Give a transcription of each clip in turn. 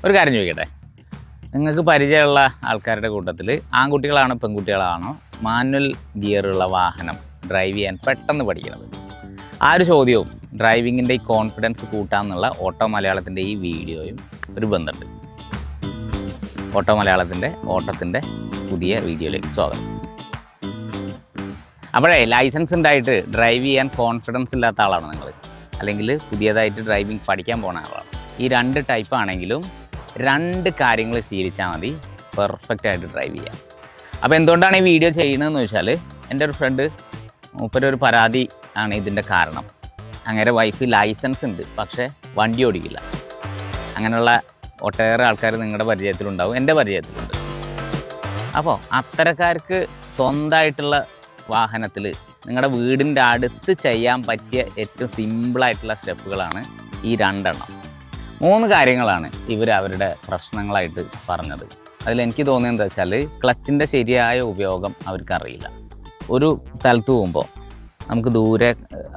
ഒരു കാര്യം ചോദിക്കട്ടെ, നിങ്ങൾക്ക് പരിചയമുള്ള ആൾക്കാരുടെ കൂട്ടത്തിൽ ആൺകുട്ടികളാണോ പെൺകുട്ടികളാണോ മാനുവൽ ഗിയറുള്ള വാഹനം ഡ്രൈവ് ചെയ്യാൻ പെട്ടെന്ന് പഠിക്കുന്നത്? ആ ഒരു ചോദ്യവും ഡ്രൈവിങ്ങിൻ്റെ ഈ കോൺഫിഡൻസ് കൂട്ടാമെന്നുള്ള ഓട്ടോ മലയാളത്തിൻ്റെ ഈ വീഡിയോയും ഒരു ബന്ധമുണ്ട്. ഓട്ടോ മലയാളത്തിൻ്റെ ഓട്ടത്തിൻ്റെ പുതിയ വീഡിയോയിലേക്ക് സ്വാഗതം. അപ്പോഴേ ലൈസൻസ് ഉണ്ടായിട്ട് ഡ്രൈവ് ചെയ്യാൻ കോൺഫിഡൻസ് ഇല്ലാത്ത ആളാണ് നിങ്ങൾ, അല്ലെങ്കിൽ പുതിയതായിട്ട് ഡ്രൈവിംഗ് പഠിക്കാൻ പോകുന്ന ആളാണ്. ഈ രണ്ട് ടൈപ്പ് ആണെങ്കിലും രണ്ട് കാര്യങ്ങൾ ശീലിച്ചാൽ മതി പെർഫെക്റ്റായിട്ട് ഡ്രൈവ് ചെയ്യാം. അപ്പോൾ എന്തുകൊണ്ടാണ് ഈ വീഡിയോ ചെയ്യുന്നതെന്ന് വെച്ചാൽ, എൻ്റെ ഒരു ഫ്രണ്ട് മൂപ്പരൊരു പരാതി ആണ് ഇതിൻ്റെ കാരണം. അങ്ങനെ വൈഫ് ലൈസൻസ് ഉണ്ട്, പക്ഷേ വണ്ടി ഓടിക്കില്ല. അങ്ങനെയുള്ള ഒട്ടേറെ ആൾക്കാർ നിങ്ങളുടെ പരിചയത്തിലുണ്ടാവും, എൻ്റെ പരിചയത്തിലുണ്ട്. അപ്പോൾ അത്തരക്കാർക്ക് സ്വന്തമായിട്ടുള്ള വാഹനത്തിൽ നിങ്ങളുടെ വീടിൻ്റെ അടുത്ത് ചെയ്യാൻ പറ്റിയ ഏറ്റവും സിമ്പിളായിട്ടുള്ള സ്റ്റെപ്പുകളാണ് ഈ രണ്ടെണ്ണം. 3 കാര്യങ്ങളാണ് ഇവർ അവരുടെ പ്രശ്നങ്ങളായിട്ട് പറഞ്ഞത്. അതിലെനിക്ക് തോന്നിയത് എന്താ വെച്ചാൽ, ക്ലച്ചിൻ്റെ ശരിയായ ഉപയോഗം അവർക്കറിയില്ല. ഒരു സ്ഥലത്ത് പോകുമ്പോൾ നമുക്ക് ദൂരെ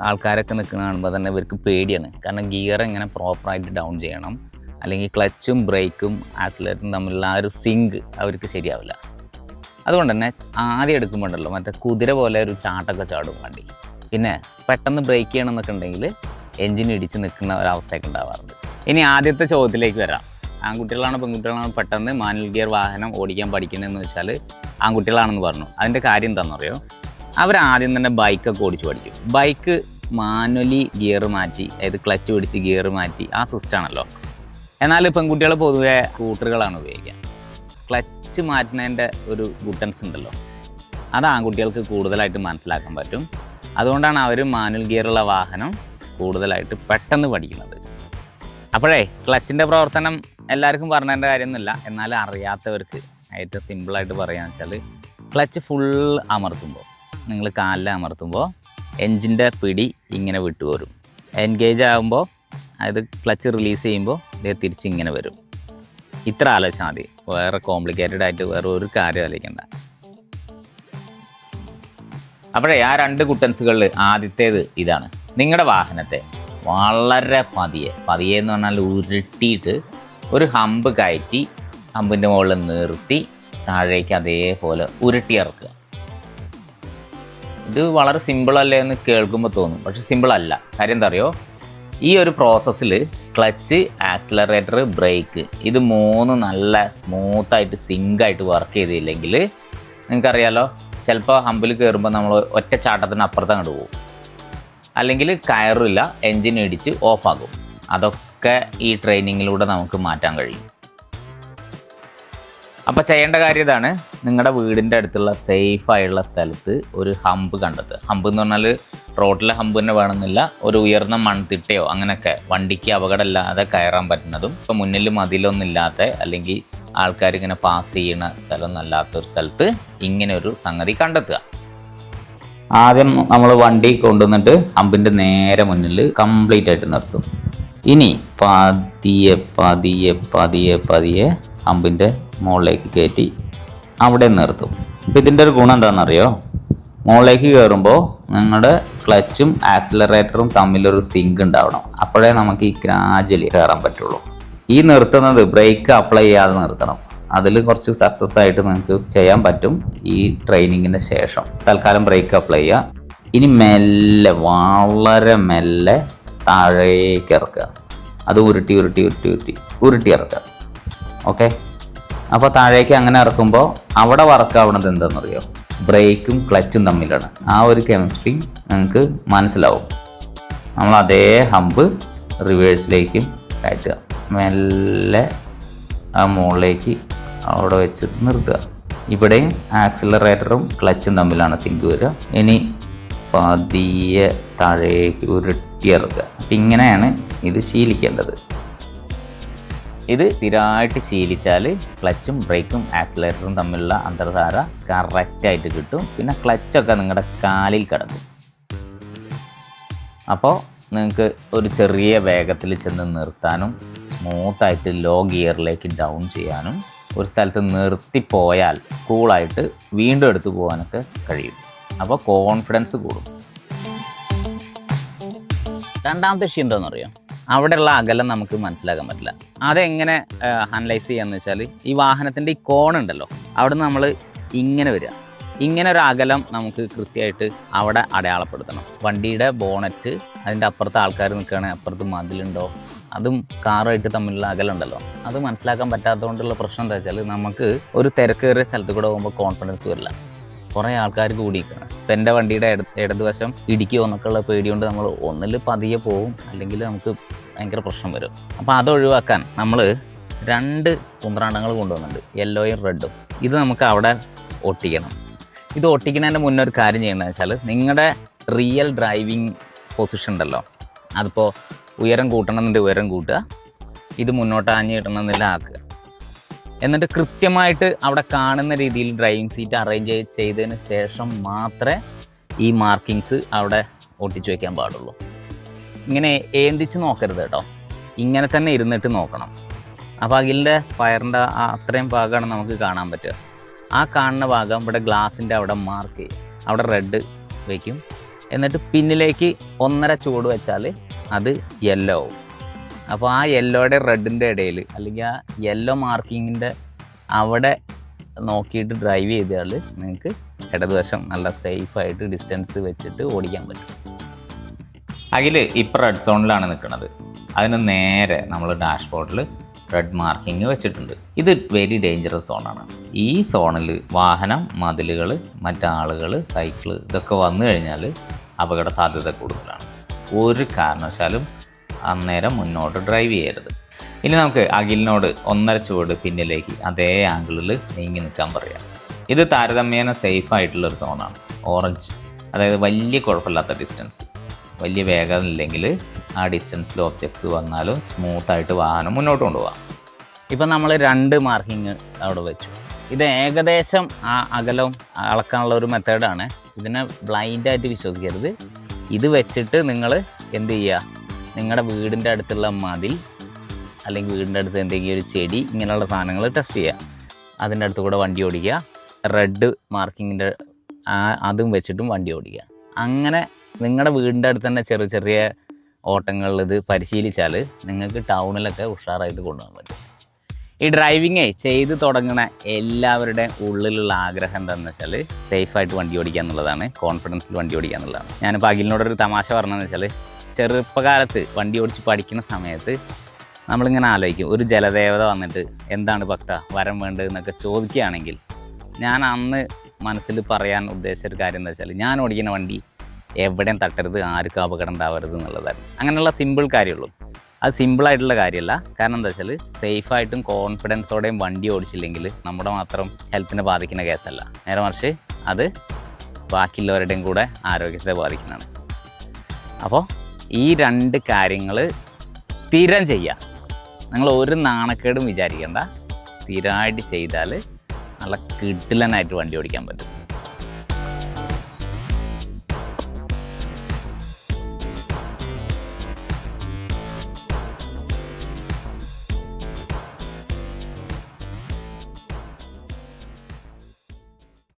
ആൾക്കാരൊക്കെ നിൽക്കുന്ന കാണുമ്പോൾ തന്നെ ഇവർക്ക് പേടിയാണ്. കാരണം ഗിയർ എങ്ങനെ പ്രോപ്പറായിട്ട് ഡൗൺ ചെയ്യണം, അല്ലെങ്കിൽ ക്ലച്ചും ബ്രേക്കും ആക്സിലറേറ്ററും തമ്മിലുള്ള ആ ഒരു സിങ്ക് അവർക്ക് ശരിയാവില്ല. അതുകൊണ്ട് തന്നെ ആദ്യം എടുക്കുമ്പോണ്ടല്ലോ മറ്റേ കുതിര പോലെ ഒരു ചാട്ടൊക്കെ ചാടും വണ്ടി. പിന്നെ പെട്ടെന്ന് ബ്രേക്ക് ചെയ്യണമെന്നൊക്കെ ഉണ്ടെങ്കിൽ എൻജിൻ ഇടിച്ച് നിൽക്കുന്ന ഒരവസ്ഥയൊക്കെ ഉണ്ടാവാറുണ്ട്. ഇനി ആദ്യത്തെ ചോദ്യത്തിലേക്ക് വരാം. ആൺകുട്ടികളാണോ പെൺകുട്ടികളാണോ പെട്ടെന്ന് മാനുവൽ ഗിയർ വാഹനം ഓടിക്കാൻ പഠിക്കുന്നതെന്ന് വെച്ചാൽ ആൺകുട്ടികളാണെന്ന് പറഞ്ഞു. അതിൻ്റെ കാര്യം എന്താണെന്നറിയോ? അവരാദ്യം തന്നെ ബൈക്കൊക്കെ ഓടിച്ച് പഠിക്കും. ബൈക്ക് മാനുവലി ഗിയർ മാറ്റി, അതായത് ക്ലച്ച് പിടിച്ച് ഗിയർ മാറ്റി ആ സിസ്റ്റമാണല്ലോ. എന്നാൽ പെൺകുട്ടികൾ പൊതുവെ സ്കൂട്ടറുകളാണ് ഉപയോഗിക്കുക. ക്ലച്ച് മാറ്റുന്നതിൻ്റെ ഒരു ബുട്ടൻസ് ഉണ്ടല്ലോ, അത് ആൺകുട്ടികൾക്ക് കൂടുതലായിട്ട് മനസ്സിലാക്കാൻ പറ്റും. അതുകൊണ്ടാണ് അവർ മാനുവൽ ഗിയറുള്ള വാഹനം കൂടുതലായിട്ട് പെട്ടെന്ന് പഠിക്കുന്നത്. അപ്പോഴേ ക്ലച്ചിൻ്റെ പ്രവർത്തനം എല്ലാവർക്കും പറഞ്ഞതിൻ്റെ കാര്യമൊന്നുമില്ല. എന്നാലും അറിയാത്തവർക്ക് ഏറ്റവും സിമ്പിളായിട്ട് പറയുകയെന്ന് വെച്ചാൽ, ക്ലച്ച് ഫുൾ അമർത്തുമ്പോൾ, നിങ്ങൾ കാലിൽ അമർത്തുമ്പോൾ എൻജിൻ്റെ പിടി ഇങ്ങനെ വിട്ടുപോരും. എൻഗേജ് ആകുമ്പോൾ അതായത് ക്ലച്ച് റിലീസ് ചെയ്യുമ്പോൾ ഇത് തിരിച്ചിങ്ങനെ വരും. ഇത്ര ആലോചിച്ചാൽ മതി, വേറെ കോംപ്ലിക്കേറ്റഡ് ആയിട്ട് വേറെ ഒരു കാര്യം ആലോചിക്കണ്ട. അപ്പോഴേ ആ 2 കുട്ടൻസുകളിൽ ആദ്യത്തേത് ഇതാണ്. നിങ്ങളുടെ വാഹനത്തെ വളരെ പതിയെ എന്ന് പറഞ്ഞാൽ ഉരുട്ടിയിട്ട് ഒരു ഹമ്പ് കയറ്റി ഹമ്പിൻ്റെ മുകളിൽ നിർത്തി താഴേക്ക് അതേപോലെ ഉരുട്ടി ഇറക്കുക. ഇത് വളരെ സിമ്പിളല്ലേ എന്ന് കേൾക്കുമ്പോൾ തോന്നും, പക്ഷെ സിമ്പിളല്ല. കാര്യം എന്താ അറിയോ? ഈ ഒരു പ്രോസസ്സിൽ ക്ലച്ച്, ആക്സിലറേറ്റർ, ബ്രേക്ക് ഇത് 3 നല്ല സ്മൂത്തായിട്ട് സിങ്കായിട്ട് വർക്ക് ചെയ്തില്ലെങ്കിൽ നിങ്ങൾക്കറിയാലോ, ചിലപ്പോൾ ഹമ്പിൽ കയറുമ്പോൾ നമ്മൾ ഒറ്റ ചാട്ടത്തിന് അപ്പുറത്ത് അങ്ങോട്ട് പോകും, അല്ലെങ്കിൽ കയറില്ല, എൻജിൻ ഇടിച്ച് ഓഫാകും. അതൊക്കെ ഈ ട്രെയിനിങ്ങിലൂടെ നമുക്ക് മാറ്റാൻ കഴിയും. അപ്പോൾ ചെയ്യേണ്ട കാര്യം ഇതാണ്. നിങ്ങളുടെ വീടിൻ്റെ അടുത്തുള്ള സേഫായുള്ള സ്ഥലത്ത് ഒരു ഹമ്പ് കണ്ടെത്തുക. ഹമ്പ് എന്ന് പറഞ്ഞാൽ റോഡിലെ ഹമ്പ് തന്നെ വേണമെന്നില്ല, ഒരു ഉയർന്ന മൺതിട്ടയോ അങ്ങനെയൊക്കെ വണ്ടിക്ക് അപകടമില്ലാതെ കയറാൻ പറ്റുന്നതും, ഇപ്പോൾ മുന്നിൽ മതിലൊന്നും ഇല്ലാത്ത അല്ലെങ്കിൽ ആൾക്കാരിങ്ങനെ പാസ് ചെയ്യുന്ന സ്ഥലമൊന്നും അല്ലാത്തൊരു സ്ഥലത്ത് ഇങ്ങനെ ഒരു സംഗതി കണ്ടെത്തുക. ആദ്യം നമ്മൾ വണ്ടി കൊണ്ടുവന്നിട്ട് ഹമ്പിൻ്റെ നേരെ മുന്നിൽ കംപ്ലീറ്റ് ആയിട്ട് നിർത്തും. ഇനി പതിയെ ഹമ്പിൻ്റെ മുകളിലേക്ക് കയറ്റി അവിടെ നിർത്തും. അപ്പോൾ ഇതിൻ്റെ ഒരു ഗുണം എന്താണെന്നറിയോ? മുകളിലേക്ക് കയറുമ്പോൾ നിങ്ങളുടെ ക്ലച്ചും ആക്സിലറേറ്ററും തമ്മിലൊരു സിങ്ക് ഉണ്ടാവണം. അപ്പോഴേ നമുക്ക് ഈ ഗ്രാജുവലി കയറാൻ പറ്റുള്ളൂ. ഈ നിർത്തുന്നത് ബ്രേക്ക് അപ്ലൈ ചെയ്യാതെ നിർത്തണം. അതിൽ കുറച്ച് സക്സസ് ആയിട്ട് നിങ്ങൾക്ക് ചെയ്യാൻ പറ്റും ഈ ട്രെയിനിങ്ങിന് ശേഷം. തൽക്കാലം ബ്രേക്ക് അപ്ലൈ ചെയ്യുക. ഇനി മെല്ലെ, വളരെ മെല്ലെ താഴേക്ക് ഇറക്കുക. അത് ഉരുട്ടി ഇറക്കുക. ഓക്കെ, അപ്പോൾ താഴേക്ക് അങ്ങനെ ഇറക്കുമ്പോൾ അവിടെ വർക്കാവുന്നത് എന്താണെന്നറിയോ? ബ്രേക്കും ക്ലച്ചും തമ്മിലാണ്. ആ ഒരു കെമിസ്ട്രി നിങ്ങൾക്ക് മനസ്സിലാവും. നമ്മൾ അതേ ഹമ്പ് റിവേഴ്സിലേക്കും കയറ്റുക. മെല്ലെ ആ മുകളിലേക്ക് അവിടെ വെച്ച് നിർത്തുക. ഇവിടെയും ആക്സിലറേറ്ററും ക്ലച്ചും തമ്മിലാണ് സിങ്ക് വരിക. ഇനി പതിയെ താഴേക്ക് ഉരുട്ടിയിറക്കുക. അപ്പം ഇങ്ങനെയാണ് ഇത് ശീലിക്കേണ്ടത്. ഇത് സ്ഥിരമായിട്ട് ശീലിച്ചാൽ ക്ലച്ചും ബ്രേക്കും ആക്സിലറേറ്ററും തമ്മിലുള്ള അന്തർധാര കറക്റ്റായിട്ട് കിട്ടും. പിന്നെ ക്ലച്ചൊക്കെ നിങ്ങളുടെ കാലിൽ കിടക്കും. അപ്പോൾ നിങ്ങൾക്ക് ഒരു ചെറിയ വേഗത്തിൽ ചെന്ന് നിർത്താനും സ്മൂത്തായിട്ട് ലോ ഗിയറിലേക്ക് ഡൗൺ ചെയ്യാനും, ഒരു സ്ഥലത്ത് നിർത്തിപ്പോയാൽ കൂളായിട്ട് വീണ്ടും എടുത്തു പോകാനൊക്കെ കഴിയും. അപ്പോൾ കോൺഫിഡൻസ് കൂടും. രണ്ടാമത്തെ വിഷയം എന്താണെന്നറിയാം? അവിടെയുള്ള അകലം നമുക്ക് മനസ്സിലാക്കാൻ പറ്റില്ല. അതെങ്ങനെ അനലൈസ് ചെയ്യാന്ന് വെച്ചാൽ ഈ വാഹനത്തിൻ്റെ ഈ കോണുണ്ടല്ലോ, അവിടെ നിന്ന് നമ്മൾ ഇങ്ങനെ വരിക, ഇങ്ങനെ ഒരു അകലം നമുക്ക് കൃത്യമായിട്ട് അവിടെ അടയാളപ്പെടുത്തണം. വണ്ടിയുടെ ബോണറ്റ്, അതിൻ്റെ അപ്പുറത്ത് ആൾക്കാർ നിൽക്കുകയാണെങ്കിൽ അപ്പുറത്ത് മതിലുണ്ടോ, അതും കാറുമായിട്ട് തമ്മിലുള്ള അകലുണ്ടല്ലോ, അത് മനസ്സിലാക്കാൻ പറ്റാത്തതുകൊണ്ടുള്ള പ്രശ്നം എന്താ വെച്ചാൽ നമുക്ക് ഒരു തിരക്കേറിയ സ്ഥലത്ത് കൂടെ പോകുമ്പോൾ കോൺഫിഡൻസ് വരില്ല. കുറേ ആൾക്കാർ കൂടിയിരിക്കണം. ഇപ്പം എൻ്റെ വണ്ടിയുടെ ഇടതുവശം ഇടിക്കുമോ എന്നൊക്കെയുള്ള പേടി കൊണ്ട് നമ്മൾ ഒന്നിൽ പതിയെ പോവും, അല്ലെങ്കിൽ നമുക്ക് ഭയങ്കര പ്രശ്നം വരും. അപ്പോൾ അതൊഴിവാക്കാൻ നമ്മൾ 2 കുന്ത്രാണ്ടങ്ങൾ കൊണ്ടുവന്നിട്ടുണ്ട്, യെല്ലോയും റെഡും. ഇത് നമുക്ക് അവിടെ ഒട്ടിക്കണം. ഇത് ഒട്ടിക്കുന്നതിൻ്റെ മുന്നേ ഒരു കാര്യം ചെയ്യേണ്ടതെന്ന് വെച്ചാൽ നിങ്ങളുടെ റിയൽ ഡ്രൈവിംഗ് പൊസിഷൻ ഉണ്ടല്ലോ, അതിപ്പോൾ ഉയരം കൂട്ടണമെന്നുണ്ടെങ്കിൽ ഉയരം കൂട്ടുക, ഇത് മുന്നോട്ട് ആഞ്ഞ് കിട്ടണമെന്നില്ല ആക്കുക. എന്നിട്ട് കൃത്യമായിട്ട് അവിടെ കാണുന്ന രീതിയിൽ ഡ്രൈവിംഗ് സീറ്റ് അറേഞ്ച് ചെയ്തതിന് ശേഷം മാത്രമേ ഈ മാർക്കിങ്സ് അവിടെ ഒട്ടിച്ചു വയ്ക്കാൻ പാടുള്ളൂ. ഇങ്ങനെ ഏന്തിച്ച് നോക്കരുത് കേട്ടോ, ഇങ്ങനെ തന്നെ ഇരുന്നിട്ട് നോക്കണം. അപ്പോൾ അഖിലിൻ്റെ ഫയറിൻ്റെ അത്രയും ഭാഗമാണ് നമുക്ക് കാണാൻ പറ്റുക. ആ കാണുന്ന ഭാഗം ഇവിടെ ഗ്ലാസിൻ്റെ അവിടെ മാർക്ക് ചെയ്യും, അവിടെ റെഡ് വയ്ക്കും. എന്നിട്ട് പിന്നിലേക്ക് 1.5 ചൂട് വെച്ചാൽ അത് യെല്ലോ ആവും. അപ്പോൾ ആ യെല്ലോയുടെ റെഡിൻ്റെ ഇടയിൽ, അല്ലെങ്കിൽ ആ യെല്ലോ മാർക്കിങ്ങിൻ്റെ അവിടെ നോക്കിയിട്ട് ഡ്രൈവ് ചെയ്താൽ നിങ്ങൾക്ക് ഇടതുവശം നല്ല സേഫായിട്ട് ഡിസ്റ്റൻസ് വെച്ചിട്ട് ഓടിക്കാൻ പറ്റും. അഖിൽ ഇപ്പോൾ റെഡ് സോണിലാണ് നിൽക്കുന്നത്. അതിന് നേരെ നമ്മൾ ഡാഷ്ബോർഡിൽ റെഡ് മാർക്കിങ് വെച്ചിട്ടുണ്ട്. ഇത് വെരി ഡേഞ്ചറസ് സോണാണ്. ഈ സോണിൽ വാഹനം, മതിലുകൾ, മറ്റാളുകൾ, സൈക്കിള് ഇതൊക്കെ വന്നു കഴിഞ്ഞാൽ അപകട സാധ്യത കൂടുതലാണ്. ഒരു കാരണവശാലും അന്നേരം മുന്നോട്ട് ഡ്രൈവ് ചെയ്യരുത്. ഇനി നമുക്ക് അഖിലിനോട് 1.5 ചുവട് പിന്നിലേക്ക് അതേ ആംഗിളിൽ നീങ്ങി നിൽക്കാൻ പറയാം. ഇത് താരതമ്യേന സേഫ് ആയിട്ടുള്ളൊരു സോണാണ്. ഓറഞ്ച്, അതായത് വലിയ കുഴപ്പമില്ലാത്ത ഡിസ്റ്റൻസ്, വലിയ വേഗം ഇല്ലെങ്കിൽ ആ ഡിസ്റ്റൻസിൽ ഒബ്ജക്ട്സ് വന്നാലും സ്മൂത്തായിട്ട് വാഹനം മുന്നോട്ട് കൊണ്ടുപോകാം. ഇപ്പം നമ്മൾ 2 മാർക്കിങ് അവിടെ വെച്ചു. ഇത് ഏകദേശം ആ അകലം അളക്കാനുള്ള ഒരു മെത്തേഡാണ്. ഇതിനെ ബ്ലൈൻഡായിട്ട് വിശ്വസിക്കരുത്. ഇത് വെച്ചിട്ട് നിങ്ങൾ എന്ത് ചെയ്യുക, നിങ്ങളുടെ വീടിൻ്റെ അടുത്തുള്ള മതിൽ അല്ലെങ്കിൽ വീടിൻ്റെ അടുത്ത് എന്തെങ്കിലും ഒരു ചെടി, ഇങ്ങനെയുള്ള സാധനങ്ങൾ ടെസ്റ്റ് ചെയ്യുക. അതിൻ്റെ അടുത്ത് കൂടെ വണ്ടി ഓടിക്കുക. റെഡ് മാർക്കിങ്ങിൻ്റെ അതും വെച്ചിട്ടും വണ്ടി ഓടിക്കുക. അങ്ങനെ നിങ്ങളുടെ വീടിൻ്റെ അടുത്ത് തന്നെ ചെറിയ ചെറിയ ഓട്ടങ്ങളിൽ ഇത് പരിശീലിച്ചാൽ നിങ്ങൾക്ക് ടൗണിലൊക്കെ ഉഷാറായിട്ട് കൊണ്ടുപോകാൻ പറ്റും. ഈ ഡ്രൈവിങ്ങേ ചെയ്ത് തുടങ്ങുന്ന എല്ലാവരുടെയും ഉള്ളിലുള്ള ആഗ്രഹം എന്താണെന്ന് വെച്ചാൽ സേഫായിട്ട് വണ്ടി ഓടിക്കുക എന്നുള്ളതാണ്, കോൺഫിഡൻസിൽ വണ്ടി ഓടിക്കുക എന്നുള്ളതാണ്. ഞാനിപ്പോൾ അഖിലിനോടൊരു തമാശ പറഞ്ഞതെന്ന് വെച്ചാൽ, ചെറുപ്പകാലത്ത് വണ്ടി ഓടിച്ച് പഠിക്കുന്ന സമയത്ത് നമ്മളിങ്ങനെ ആലോചിക്കും, ഒരു ജലദേവത വന്നിട്ട് എന്താണ് ഭക്ത വരം വേണ്ടതെന്നൊക്കെ ചോദിക്കുകയാണെങ്കിൽ ഞാൻ അന്ന് മനസ്സിൽ പറയാൻ ഉദ്ദേശിച്ച ഒരു കാര്യം എന്താ വെച്ചാൽ, ഞാൻ ഓടിക്കുന്ന വണ്ടി എവിടെയും തട്ടരുത്, ആർക്കും അപകടം ഉണ്ടാവരുത് എന്നുള്ളതായിരുന്നു. അങ്ങനെയുള്ള സിമ്പിൾ കാര്യമുള്ളൂ. അത് സിമ്പിളായിട്ടുള്ള കാര്യമല്ല. കാരണം എന്താ വെച്ചാൽ സേഫായിട്ടും കോൺഫിഡൻസോടെയും വണ്ടി ഓടിച്ചില്ലെങ്കിൽ നമ്മുടെ മാത്രം ഹെൽത്തിനെ ബാധിക്കുന്ന കേസല്ല, നേരെ മറിച്ച് അത് ബാക്കിയുള്ളവരുടെയും കൂടെ ആരോഗ്യത്തെ ബാധിക്കുന്നതാണ്. അപ്പോൾ ഈ 2 കാര്യങ്ങൾ സ്ഥിരം ചെയ്യുക. നിങ്ങൾ ഒരു നാണക്കേടും വിചാരിക്കേണ്ട, സ്ഥിരമായിട്ട് ചെയ്താൽ നല്ല കിടിലനായിട്ട് വണ്ടി ഓടിക്കാൻ പറ്റും.